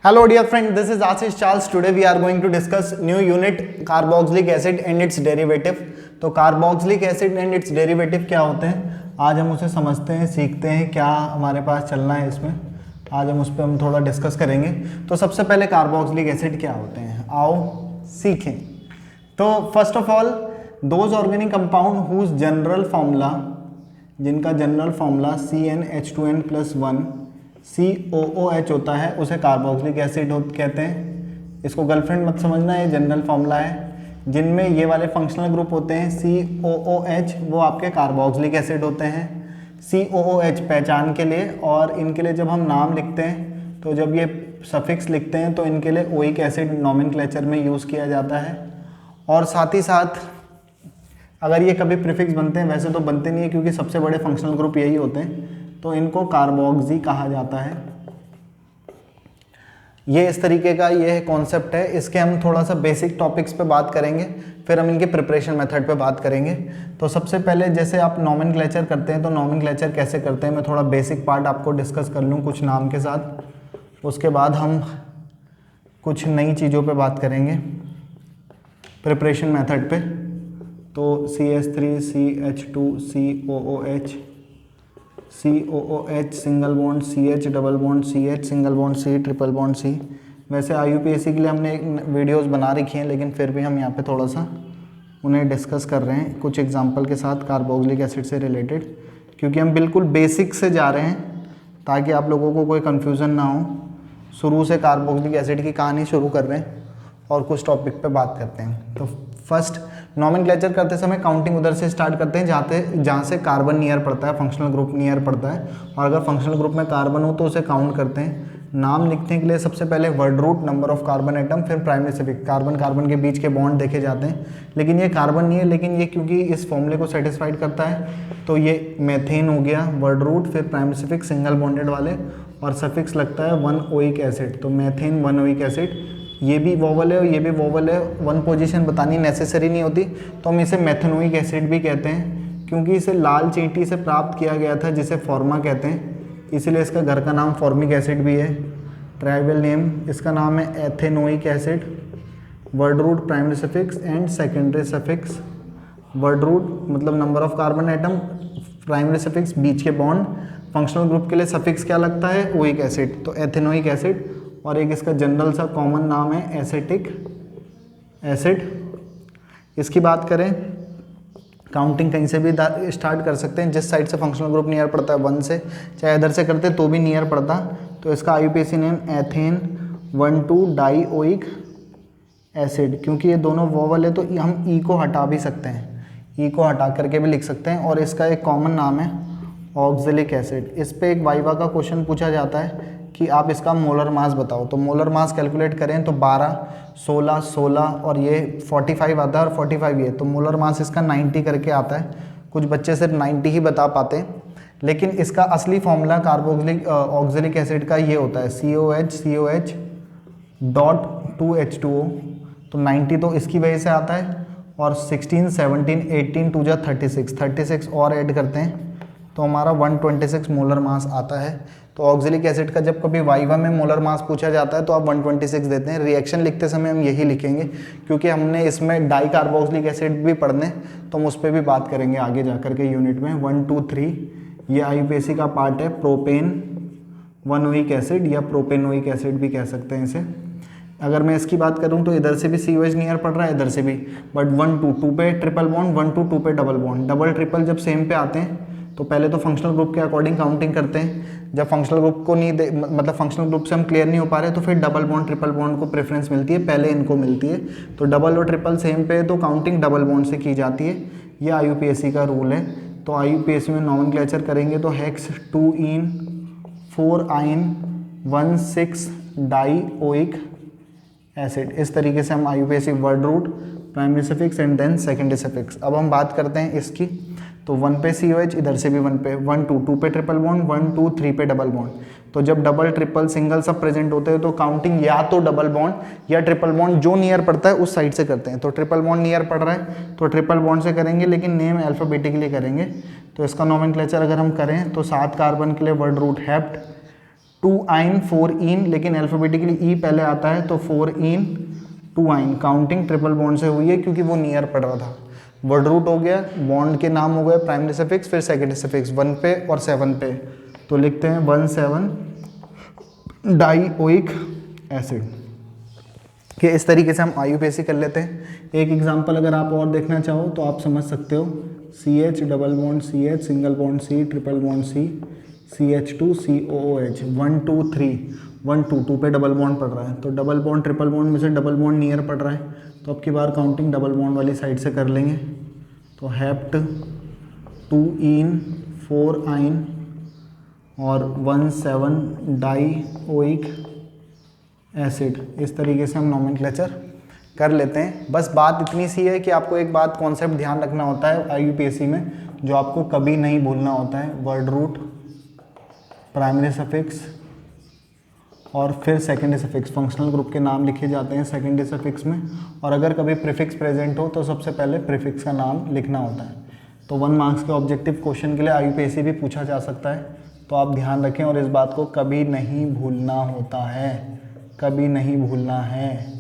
Hello dear friend, this is Ashish Charles. Today we are going to discuss new unit carboxylic acid and its derivative. तो carboxylic acid and its derivative क्या होते हैं, आज हम उसे समझते हैं, सीखते हैं, क्या हमारे पास चलना है इसमें, आज हम उस पर हम थोड़ा डिस्कस करेंगे। तो सबसे पहले carboxylic acid क्या होते हैं, आओ सीखें। तो first of all those organic compound whose general formula, जिनका जनरल फार्मूला CnH2n+1 COOH होता है, उसे कार्बोक्सिलिक एसिड कहते हैं। इसको गर्लफ्रेंड मत समझना, ये जनरल फार्मूला है। जिनमें ये वाले फंक्शनल ग्रुप होते हैं COOH, वो आपके कार्बोक्सिलिक एसिड होते हैं। COOH पहचान के लिए, और इनके लिए जब हम नाम लिखते हैं तो जब ये सफिक्स लिखते हैं तो इनके लिए ओइक एसिड नोमेनक्लेचर में यूज़ किया जाता है। और साथ ही साथ अगर ये कभी प्रीफिक्स बनते हैं, वैसे तो बनते नहीं है क्योंकि सबसे बड़े फंक्शनल ग्रुप यही होते हैं, तो इनको कार्बोक्सी कहा जाता है। ये इस तरीके का ये कॉन्सेप्ट है। इसके हम थोड़ा सा बेसिक टॉपिक्स पे बात करेंगे, फिर हम इनके प्रिपरेशन मेथड पे बात करेंगे। तो सबसे पहले जैसे आप नोमेनक्लेचर करते हैं, तो नोमेनक्लेचर कैसे करते हैं, मैं थोड़ा बेसिक पार्ट आपको डिस्कस कर लूँ कुछ नाम के साथ। उसके बाद हम कुछ नई चीज़ों पे बात करेंगे प्रिपरेशन मेथड पे। तो CH3CH2COOH, COOH single bond CH, double bond CH, single bond C, triple bond C। वैसे IUPAC के लिए हमने वीडियोस बना रखी हैं, लेकिन फिर भी हम यहाँ पे थोड़ा सा उन्हें डिस्कस कर रहे हैं कुछ एग्जांपल के साथ कार्बोक्सिलिक एसिड से रिलेटेड, क्योंकि हम बिल्कुल बेसिक से जा रहे हैं ताकि आप लोगों को कोई कन्फ्यूज़न ना हो। शुरू से कार्बोक्सिलिक एसिड की कहानी शुरू कर रहे हैं और कुछ टॉपिक पे बात करते हैं। तो फर्स्ट नोमेनक्लेचर करते समय काउंटिंग उधर से स्टार्ट करते हैं जहाँ से कार्बन नियर पड़ता है, फंक्शनल ग्रुप नियर पड़ता है, और अगर फंक्शनल ग्रुप में कार्बन हो तो उसे काउंट करते हैं। नाम लिखने के लिए सबसे पहले word root, number of carbon atom, फिर प्राइमरी सफिक्स, कार्बन कार्बन के बीच के बॉन्ड देखे जाते हैं। लेकिन ये कार्बन नहीं है, लेकिन ये क्योंकि इस फॉर्मूले को सेटिस्फाइड करता है तो ये मेथेन हो गया, वर्ड रूट, फिर प्राइमरी सफिक्स सिंगल बॉन्डेड वाले, और सफिक्स लगता है 1 ओइक एसिड, तो मेथेन 1 ओइक एसिड। ये भी वोवल है और ये भी वोवल है, वन पोजीशन बतानी नेसेसरी नहीं होती, तो हम इसे मेथनोइक एसिड भी कहते हैं क्योंकि इसे लाल चींटी से प्राप्त किया गया था जिसे फॉर्मा कहते हैं, इसीलिए इसका घर का नाम फॉर्मिक एसिड भी है। ट्राइबल नेम इसका नाम है ethanoic acid. Word root primary suffix and secondary suffix. Word root मतलब number of carbon atom, primary suffix बीच के बॉन्ड। फंक्शनल ग्रुप के लिए सफिक्स क्या लगता है, ओइक एसिड, तो एथेनोइक एसिड। और एक इसका जनरल सा कॉमन नाम है एसेटिक एसिड। इसकी बात करें, काउंटिंग कहीं से भी स्टार्ट कर सकते हैं, जिस साइड से फंक्शनल ग्रुप नियर पड़ता है 1 से, चाहे इधर से करते तो भी नियर पड़ता। तो इसका IUPAC name ethane 1,2 dioic acid. क्योंकि ये दोनों वोवल है तो हम ई को हटा भी सकते हैं, ई को हटा करके भी लिख सकते हैं। और इसका एक कॉमन नाम है ऑक्जेलिक एसिड। इस पे एक वाइवा का क्वेश्चन पूछा जाता है कि आप इसका मोलर मास बताओ, तो मोलर मास कैलकुलेट करें तो 12, 16, 16 और ये 45 आता है और 45 ये, तो मोलर मास इसका 90 करके आता है। कुछ बच्चे सिर्फ 90 ही बता पाते हैं, लेकिन इसका असली फॉर्मूला कार्बोक्सिलिक ऑक्जेलिक एसिड का ये होता है COH2H2O, तो 90 तो इसकी वजह से आता है, और 16, 17, 18 2 जा 36 और ऐड करते हैं तो हमारा 126 मोलर मास आता है। तो ऑक्जेलिक एसिड का जब कभी वाइवा में मोलर मास पूछा जाता है तो आप 126 देते हैं। रिएक्शन लिखते समय हम यही लिखेंगे क्योंकि हमने इसमें डाई कार्बोक्सिलिक एसिड भी पढ़ने, तो हम उस पर भी बात करेंगे आगे जाकर के यूनिट में। 1, 2, 3 ये IUPAC का पार्ट है। प्रोपेन 1 ओइक एसिड या प्रोपेनोइक एसिड भी कह सकते हैं इसे। अगर मैं इसकी बात करूं तो इधर से भी COH नियर पड़ रहा है, इधर से भी, बट 1, 2, 2 पे ट्रिपल बॉन्ड, 1, 2, 2 पे डबल बॉन्ड। डबल ट्रिपल जब सेम पे आते हैं तो पहले तो फंक्शनल ग्रुप के अकॉर्डिंग काउंटिंग करते हैं। जब फंक्शनल ग्रुप को नहीं मतलब फंक्शनल ग्रुप से हम क्लियर नहीं हो पा रहे तो फिर डबल बॉन्ड ट्रिपल बॉन्ड को प्रेफरेंस मिलती है, पहले इनको मिलती है। तो डबल और ट्रिपल सेम पे तो काउंटिंग डबल बॉन्ड से की जाती है, ये IUPAC का रूल है। तो IUPAC में नोमेनक्लेचर करेंगे तो hex 2ene 4ine 1,6 dioic acid. इस तरीके से हम IUPAC word root, primary suffix and then secondary suffix. अब हम बात करते हैं इसकी, तो 1 पे COH, इधर से भी 1 पे, 1, 2, 2 पे ट्रिपल बॉन्ड, 1, 2, 3 पे डबल बॉन्ड। तो जब डबल ट्रिपल सिंगल सब प्रेजेंट होते हैं तो काउंटिंग या तो डबल बॉन्ड या ट्रिपल बॉन्ड जो नियर पड़ता है उस साइड से करते हैं। तो ट्रिपल बॉन्ड नियर पड़ रहा है तो ट्रिपल बॉन्ड से करेंगे, लेकिन नेम अल्फाबेटिकली करेंगे। तो इसका नोमेनक्लेचर अगर हम करें तो 7 कार्बन के लिए वर्ड रूट हेप्ट, 2 आइन 4 इन, लेकिन अल्फाबेटिकली ई पहले आता है तो 4 इन 2 आइन। काउंटिंग ट्रिपल बॉन्ड से हुई है क्योंकि वो नियर पड़ रहा था। वर्ड रूट हो गया, बॉन्ड के नाम हो गए प्राइमरी सफिक्स, फिर सेकेंडरी सफिक्स 1 पे और 7 पे, तो लिखते हैं 1,7 डाइओइक एसिड। कि इस तरीके से हम IUPAC कर लेते हैं। एक एग्जांपल अगर आप और देखना चाहो तो आप समझ सकते हो, CH double bond CH single bond C triple bond C CH2 COOH 1 2 3 1 2 2 पे डबल बॉन्ड पड़ रहा है, तो डबल बॉन्ड ट्रिपल बॉन्ड में से डबल बॉन्ड नियर पड़ रहा है, तो अब की बार काउंटिंग डबल बॉन्ड वाली साइड से कर लेंगे। तो हेप्ट 2 इन 4 आइन और 1,7 डाइओइक एसिड। इस तरीके से हम नोमेनक्लेचर कर लेते हैं। बस बात इतनी सी है कि आपको एक बात कॉन्सेप्ट ध्यान रखना होता है IUPAC में, जो आपको कभी नहीं भूलना होता है, वर्ड रूट, प्राइमरी सफिक्स और फिर सेकेंडरी सफिक्स। फंक्शनल ग्रुप के नाम लिखे जाते हैं सेकेंडरी सफिक्स में, और अगर कभी प्रीफिक्स प्रेजेंट हो तो सबसे पहले प्रीफिक्स का नाम लिखना होता है। तो 1 मार्क्स के ऑब्जेक्टिव क्वेश्चन के लिए IUPAC भी पूछा जा सकता है, तो आप ध्यान रखें और इस बात को कभी नहीं भूलना होता है, कभी नहीं भूलना है।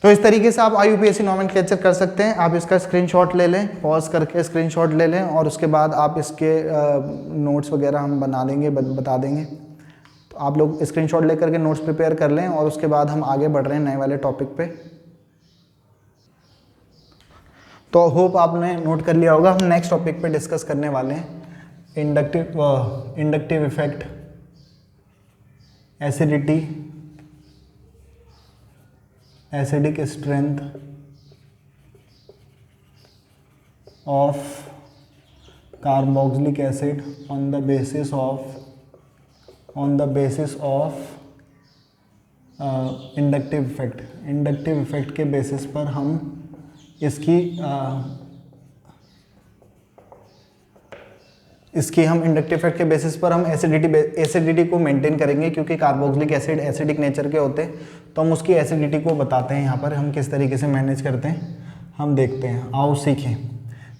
तो इस तरीके से आप IUPAC नोमेनक्लेचर कर सकते हैं। आप इसका स्क्रीनशॉट ले लें, पॉज करके स्क्रीनशॉट ले लें, और उसके बाद आप इसके नोट्स वगैरह हम बना देंगे, बता देंगे। तो आप लोग स्क्रीनशॉट लेकर के नोट्स प्रिपेयर कर लें, और उसके बाद हम आगे बढ़ रहे हैं नए वाले टॉपिक पे। तो होप आपने नोट कर लिया होगा। हम नेक्स्ट टॉपिक पे डिस्कस करने वाले हैं inductive effect, acidity, acidic strength of carboxylic acid on the basis of inductive effect. Inductive effect के बेसिस पर हम इसकी हम इंडक्टिव इफेक्ट के बेसिस पर हम एसिडिटी को मेंटेन करेंगे, क्योंकि कार्बोक्सिलिक एसिड एसिडिक नेचर के होते हैं, तो हम उसकी एसिडिटी को बताते हैं। यहाँ पर हम किस तरीके से मैनेज करते हैं हम देखते हैं, आओ सीखें।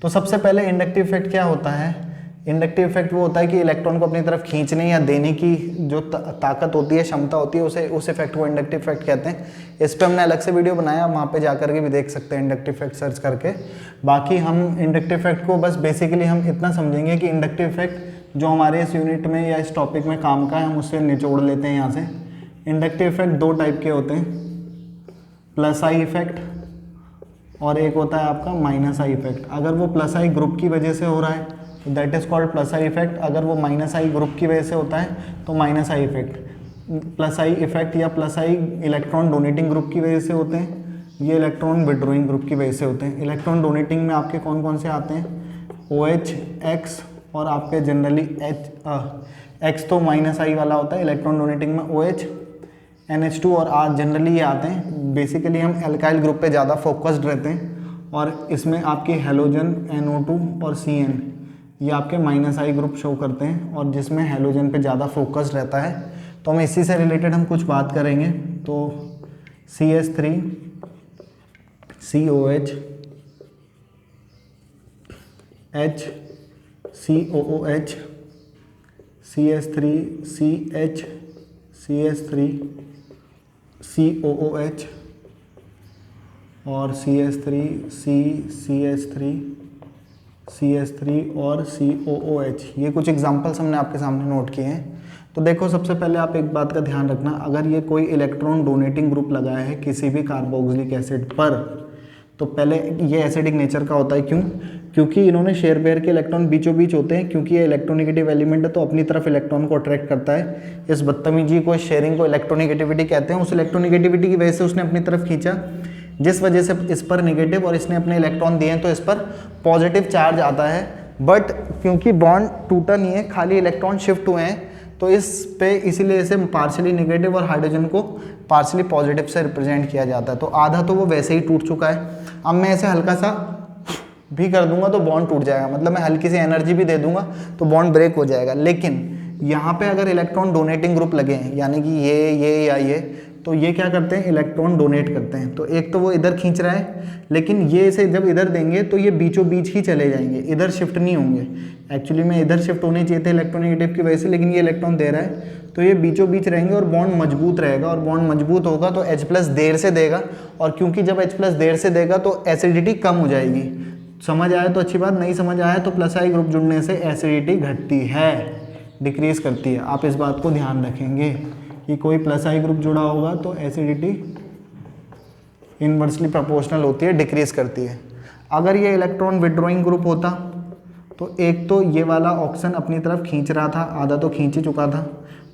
तो सबसे पहले इंडक्टिव इफेक्ट क्या होता है? इंडक्टिव इफेक्ट वो होता है कि इलेक्ट्रॉन को अपनी तरफ खींचने या देने की जो ताकत होती है, क्षमता होती है, उस इफेक्ट को इंडक्टिव इफेक्ट कहते हैं। इस पर हमने अलग से वीडियो बनाया, वहाँ पे जा करके भी देख सकते हैं इंडक्टिव इफेक्ट सर्च करके। बाकी हम इंडक्टिव इफेक्ट को बस बेसिकली हम इतना समझेंगे कि इंडक्टिव इफेक्ट जो हमारे इस यूनिट में या इस टॉपिक में काम का है, हम उससे निचोड़ लेते हैं यहाँ से। इंडक्टिव इफेक्ट 2 टाइप के होते हैं, प्लस आई इफेक्ट और एक होता है आपका माइनस आई इफेक्ट। अगर वो प्लस आई ग्रुप की वजह से हो रहा है तो that is called plus I effect. अगर वो माइनस आई ग्रुप की वजह से होता है तो minus I effect. Plus I effect या प्लस आई इलेक्ट्रॉन डोनेटिंग ग्रुप की वजह से होते हैं, ये इलेक्ट्रॉन विड्रॉइंग ग्रुप की वजह से होते हैं। इलेक्ट्रॉन डोनेटिंग में आपके कौन कौन से आते हैं? OH, X और आपके जनरली X तो माइनस आई वाला होता है, इलेक्ट्रॉन डोनेटिंग में OH, NH2 और R जनरली ये आते हैं। बेसिकली हम एल्काइल ग्रुप पे ज़्यादा फोकस्ड रहते हैं, और इसमें आपके हेलोजन NO2 और CN ये आपके माइनस आई ग्रुप शो करते हैं, और जिसमें हेलोजन पे ज़्यादा फोकस्ड रहता है। तो हम इसी से रिलेटेड हम कुछ बात करेंगे। तो CH3 COH H COOH CH3 CH CH3 COOH और CH3 CH3 और COOH, ये कुछ एग्जांपल्स हमने आपके सामने नोट किए हैं। तो देखो, सबसे पहले आप एक बात का ध्यान रखना, अगर ये कोई इलेक्ट्रॉन डोनेटिंग ग्रुप लगाया है किसी भी कार्बोक्सिलिक एसिड पर, तो पहले ये एसिडिक नेचर का होता है। क्यों? क्योंकि इन्होंने शेयर पेयर के इलेक्ट्रॉन बीचों बीच होते हैं, क्योंकि ये इलेक्ट्रोनेगेटिव एलिमेंट है तो अपनी तरफ इलेक्ट्रॉन को अट्रैक्ट करता है। इस बदतमीजी को, शेयरिंग को इलेक्ट्रोनेगेटिविटी कहते हैं। उस इलेक्ट्रोनेगेटिविटी की वजह से उसने अपनी तरफ खींचा, जिस वजह से इस पर नेगेटिव और इसने अपने इलेक्ट्रॉन दिए हैं, तो इस पर पॉजिटिव चार्ज आता है। बट क्योंकि बॉन्ड टूटा नहीं है, खाली इलेक्ट्रॉन शिफ्ट हुए हैं, तो इस पे इसीलिए इसे पार्शियली नेगेटिव और हाइड्रोजन को पार्शियली पॉजिटिव से रिप्रेजेंट किया जाता है। तो आधा तो वो वैसे ही टूट चुका है। अब मैं ऐसे हल्का सा भी कर दूंगा तो बॉन्ड टूट जाएगा, मतलब मैं हल्की सी एनर्जी भी दे दूंगा तो बॉन्ड ब्रेक हो जाएगा। लेकिन यहाँ पे अगर इलेक्ट्रॉन डोनेटिंग ग्रुप लगे हैं, यानी कि ये या ये, तो ये क्या करते हैं? इलेक्ट्रॉन डोनेट करते हैं। तो एक तो वो इधर खींच रहा है, लेकिन ये इसे जब इधर देंगे तो ये बीचों बीच ही चले जाएंगे, इधर शिफ्ट नहीं होंगे। एक्चुअली में इधर शिफ्ट होने चाहिए थे इलेक्ट्रोनेगेटिव की वजह से, लेकिन ये इलेक्ट्रॉन दे रहा है तो ये बीचों बीच रहेंगे और बॉन्ड मजबूत रहेगा, और बॉन्ड मजबूत होगा तो H+ देर से देगा, और क्योंकि जब H+ देर से देगा तो एसिडिटी कम हो जाएगी। समझ आया तो अच्छी बात, नहीं समझ आया तो +I ग्रुप जुड़ने से एसिडिटी घटती है, डिक्रीज करती है। आप इस बात को ध्यान रखेंगे कि कोई +I ग्रुप जुड़ा होगा तो एसिडिटी इनवर्सली प्रोपोर्शनल होती है, डिक्रीज करती है। अगर ये इलेक्ट्रॉन विड्रॉइंग ग्रुप होता तो एक तो ये वाला ऑक्सीजन अपनी तरफ खींच रहा था, आधा तो खींच ही चुका था,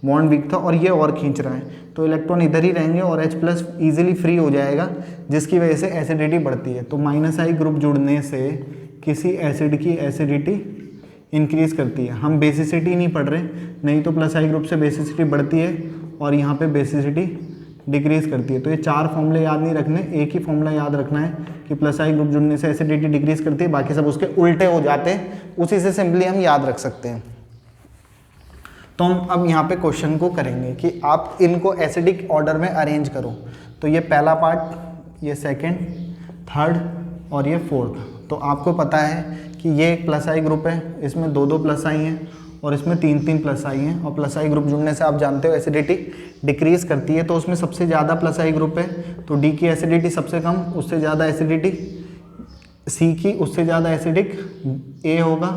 बॉन्ड वीक था, और ये और खींच रहा है, तो इलेक्ट्रॉन इधर ही रहेंगे और H+ ईजिली फ्री हो जाएगा, जिसकी वजह से एसिडिटी बढ़ती है। तो -I ग्रुप जुड़ने से किसी एसिड की एसिडिटी इंक्रीज करती है। हम बेसिसिटी नहीं पढ़ रहे, नहीं तो +I ग्रुप से बेसिसिटी बढ़ती है और यहाँ पे बेसिसिटी डिक्रीज करती है। तो ये 4 फॉर्मूले याद नहीं रखने, एक ही फॉर्मूला याद रखना है कि +I ग्रुप जुड़ने से एसिडिटी डिक्रीज करती है, बाकी सब उसके उल्टे हो जाते हैं, उसी से सिंपली हम याद रख सकते हैं। तो हम अब यहाँ पे क्वेश्चन को करेंगे कि आप इनको एसिडिक ऑर्डर में अरेंज करो। तो ये पहला पार्ट, ये सेकंड, थर्ड और ये फोर्थ। तो आपको पता है कि ये एक +I ग्रुप है, इसमें 2-2 +I हैं और इसमें 3-3 +I हैं, और +I ग्रुप जुड़ने से आप जानते हो एसिडिटी डिक्रीज करती है। तो उसमें सबसे ज़्यादा +I ग्रुप है, तो D की एसिडिटी सबसे कम, उससे ज़्यादा एसिडिटी C की, उससे ज़्यादा एसिडिक A होगा,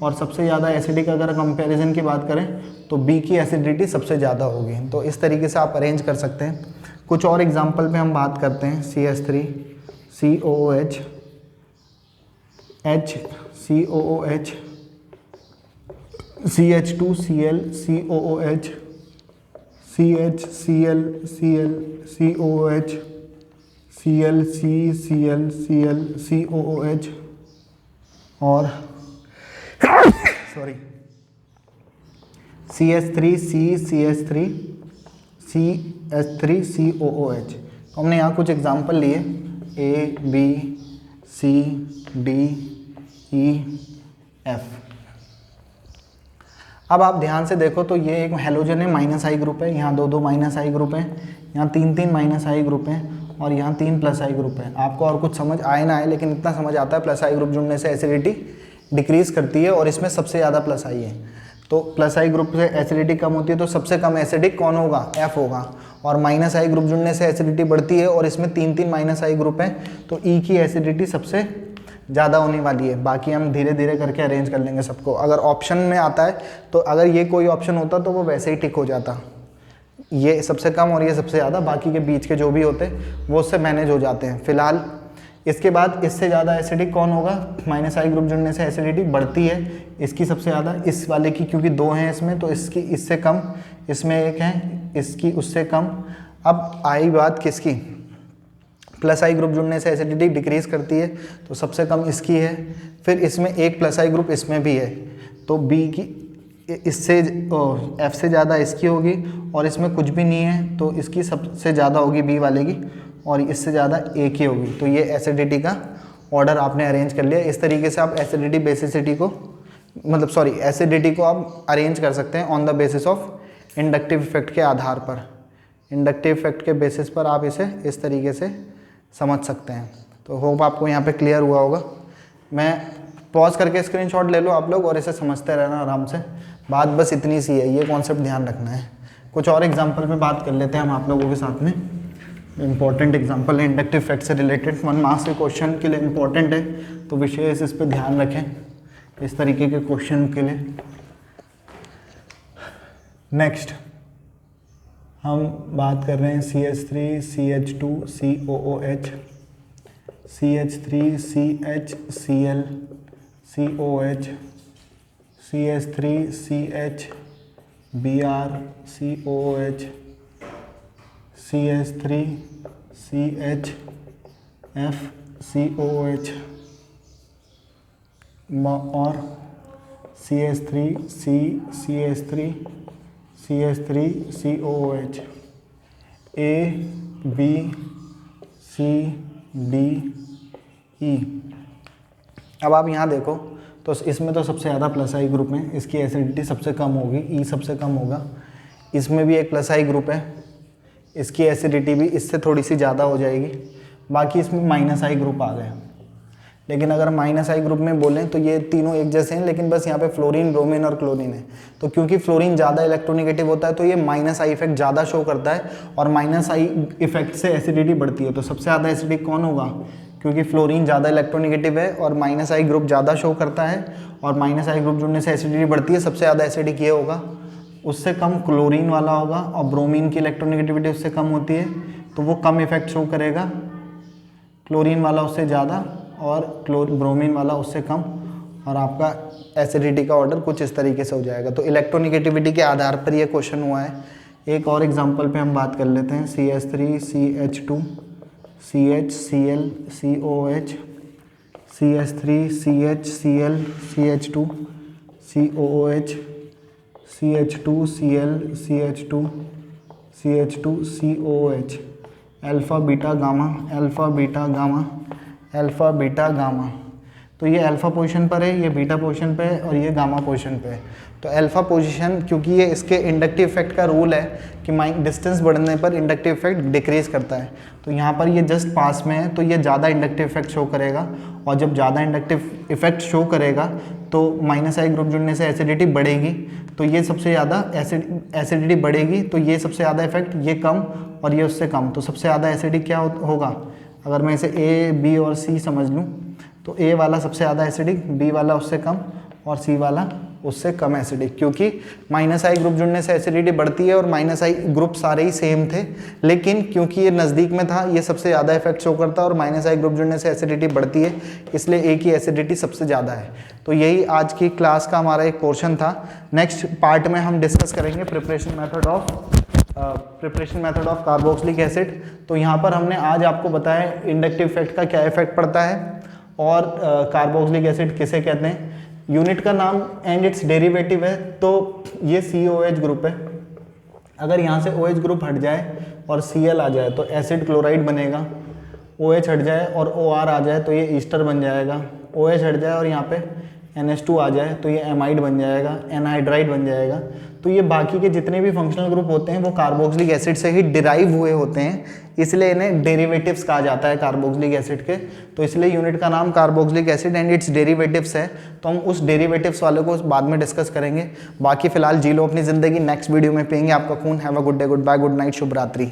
और सबसे ज़्यादा एसिडिक अगर कंपैरिजन की बात करें तो B की एसिडिटी सबसे ज़्यादा होगी। तो इस तरीके से आप अरेंज कर सकते हैं। कुछ और एग्जांपल पे हम बात करते हैं। CH3 COOH, HCOOH, CH2 Cl COOH, CHCl Cl COOH, ClC Cl Cl COOH, और sorry CH3 C CH3 CH3 COOH। तो हमने यहाँ कुछ एग्जांपल लिए A B C D E F। अब आप ध्यान से देखो तो ये एक हेलोजन है, -I ग्रुप है, यहाँ 2-2 -I ग्रुप हैं, यहाँ 3-3 -I ग्रुप हैं, और यहाँ 3 +I ग्रुप है। आपको और कुछ समझ आए ना आए, लेकिन इतना समझ आता है +I ग्रुप जुड़ने से एसिडिटी डिक्रीज करती है, और इसमें सबसे ज़्यादा +I है। तो +I ग्रुप से एसिडिटी कम होती है, तो सबसे कम एसिडिक कौन होगा? F होगा। और -I ग्रुप जुड़ने से एसिडिटी बढ़ती है, और इसमें 3-3 -I ग्रुप हैं, तो E की एसिडिटी सबसे ज़्यादा होने वाली है। बाकी हम धीरे धीरे करके अरेंज कर लेंगे सबको। अगर ऑप्शन में आता है तो अगर ये कोई ऑप्शन होता तो वो वैसे ही टिक हो जाता, ये सबसे कम और ये सबसे ज़्यादा, बाकी के बीच के जो भी होते वो उससे मैनेज हो जाते हैं। फिलहाल इसके बाद इससे ज़्यादा एसिडिक कौन होगा? -I ग्रुप जुड़ने से एसिडिटी बढ़ती है, इसकी सबसे ज़्यादा, इस वाले की, क्योंकि 2 हैं इसमें तो इसकी इससे कम, इसमें 1 है, इसकी उससे कम। अब आई बात किसकी? +I ग्रुप जुड़ने से एसिडिटी डिक्रीज करती है, तो सबसे कम इसकी है। फिर इसमें एक +I ग्रुप इसमें भी है, तो B की इससे F से ज़्यादा इसकी होगी, और इसमें कुछ भी नहीं है तो इसकी सबसे ज़्यादा होगी B वाले की, और इससे ज़्यादा A की होगी। तो ये एसिडिटी का ऑर्डर आपने अरेंज कर लिया। इस तरीके से आप एसिडिटी बेसिसिटी को, मतलब सॉरी एसिडिटी को आप अरेंज कर सकते हैं on the basis of inductive effect के आधार पर। इंडक्टिव इफेक्ट के बेसिस पर आप इसे इस तरीके से समझ सकते हैं। तो होप आपको यहाँ पे क्लियर हुआ होगा। मैं पॉज करके स्क्रीनशॉट ले लो आप लोग और इसे समझते रहना आराम से। बात बस इतनी सी है, ये कॉन्सेप्ट ध्यान रखना है। कुछ और एग्जांपल पे बात कर लेते हैं हम आप लोगों के साथ में। इंपॉर्टेंट एग्जांपल है इंडक्टिव इफेक्ट से रिलेटेड, 1 मार्क्स के क्वेश्चन के लिए इंपॉर्टेंट है, तो विशेष इस पर ध्यान रखें इस तरीके के क्वेश्चन के लिए। नेक्स्ट हम बात कर रहे हैं CH3 CH2 COOH, CH3 CHCl COH, CH3 CH Br COOH, CH3 CH F COOH, और CH3 C CH3 CH3 COOH, A B C D E। अब आप यहाँ देखो तो इसमें तो सबसे ज़्यादा +I ग्रुप में, इसकी एसिडिटी सबसे कम होगी, E सबसे कम होगा। इसमें भी एक +I ग्रुप है, इसकी एसिडिटी भी इससे थोड़ी सी ज़्यादा हो जाएगी। बाकी इसमें -I ग्रुप आ गया। लेकिन अगर माइनस आई ग्रुप में बोलें तो ये तीनों एक जैसे हैं, लेकिन बस यहाँ पे फ्लोरीन, ब्रोमीन और क्लोरीन है। तो क्योंकि फ्लोरीन ज़्यादा इलेक्ट्रोनेगेटिव होता है तो ये माइनस आई इफेक्ट ज़्यादा शो करता है, और माइनस आई इफेक्ट से एसिडिटी बढ़ती है। तो सबसे ज़्यादा एसिडिक कौन होगा? क्योंकि फ्लोरीन ज़्यादा इलेक्ट्रोनेगेटिव है और माइनस आई ग्रुप ज़्यादा शो करता है, और माइनस आई ग्रुप जुड़ने से एसिडिटी बढ़ती है, सबसे ज़्यादा एसिडिक ये होगा। उससे कम क्लोरीन वाला होगा, और ब्रोमीन की इलेक्ट्रोनेगेटिविटी उससे कम होती है तो वो कम इफेक्ट शो करेगा। क्लोरीन वाला उससे ज़्यादा और ब्रोमीन वाला उससे कम, और आपका एसिडिटी का ऑर्डर कुछ इस तरीके से हो जाएगा। तो इलेक्ट्रोनेगेटिविटी के आधार पर ये क्वेश्चन हुआ है। एक और एग्जांपल पे हम बात कर लेते हैं। CH3 CH2 CH Cl COH CH3 CH Cl CH2 COOH CH2 Cl CH2 CH2 COOH, alpha beta gamma, alpha beta gamma, alpha beta gamma. तो ये अल्फ़ा पोजीशन पर है, ये बीटा पोजीशन पे है, और ये गामा पोजीशन पे है। तो अल्फ़ा पोजीशन, क्योंकि ये इसके इंडक्टिव इफेक्ट का रूल है कि डिस्टेंस बढ़ने पर इंडक्टिव इफेक्ट डिक्रीज करता है, तो यहाँ पर ये जस्ट पास में है तो ये ज़्यादा इंडक्टिव इफेक्ट शो करेगा, और जब ज़्यादा इंडक्टिव इफेक्ट शो करेगा तो माइनस आई ग्रुप जुड़ने से एसिडिटी बढ़ेगी, तो ये सबसे ज़्यादा एसिडिटी बढ़ेगी, तो ये सबसे ज़्यादा इफेक्ट, ये कम और ये उससे कम। तो सबसे ज़्यादा एसिडिक क्या होगा? अगर मैं इसे ए, बी और सी समझ लूँ तो ए वाला सबसे ज़्यादा एसिडिक, बी वाला उससे कम, और सी वाला उससे कम एसिडिक, क्योंकि माइनस आई ग्रुप जुड़ने से एसिडिटी बढ़ती है और माइनस आई ग्रुप सारे ही सेम थे, लेकिन क्योंकि ये नज़दीक में था ये सबसे ज़्यादा इफेक्ट शो करता है, और माइनस आई ग्रुप जुड़ने से एसिडिटी बढ़ती है, इसलिए ए की एसिडिटी सबसे ज़्यादा है। तो यही आज की क्लास का हमारा एक पोर्शन था। नेक्स्ट पार्ट में हम डिस्कस करेंगे preparation method of carboxylic acid. तो यहाँ पर हमने आज आपको बताया इंडक्टिव इफेक्ट का क्या इफेक्ट पड़ता है, और कार्बोक्सिलिक एसिड किसे कहते हैं, यूनिट का नाम एंड इट्स डेरिवेटिव है। तो ये COH ग्रुप है। अगर यहाँ से OH ग्रुप हट जाए और Cl आ जाए तो एसिड क्लोराइड बनेगा, OH हट जाए और OR आ जाए तो ये ईस्टर बन जाएगा, OH हट जाए और यहाँ पे NH2 आ जाए तो ये एमाइड बन जाएगा, एनहाइड्राइड बन जाएगा। तो ये बाकी के जितने भी फंक्शनल ग्रुप होते हैं वो कार्बोक्सिलिक एसिड से ही डिराइव हुए होते हैं, इसलिए इन्हें डेरिवेटिव्स कहा जाता है कार्बोक्सिलिक एसिड के। तो इसलिए यूनिट का नाम carboxylic acid and it's derivatives है। तो हम उस डेरिवेटिव्स वाले को बाद में डिस्कस करेंगे। बाकी फिलहाल जी लो अपनी ज़िंदगी, नेक्स्ट वीडियो में पिएंगे आपका खून। Have a good day, goodbye, good night, शुभ रात्रि।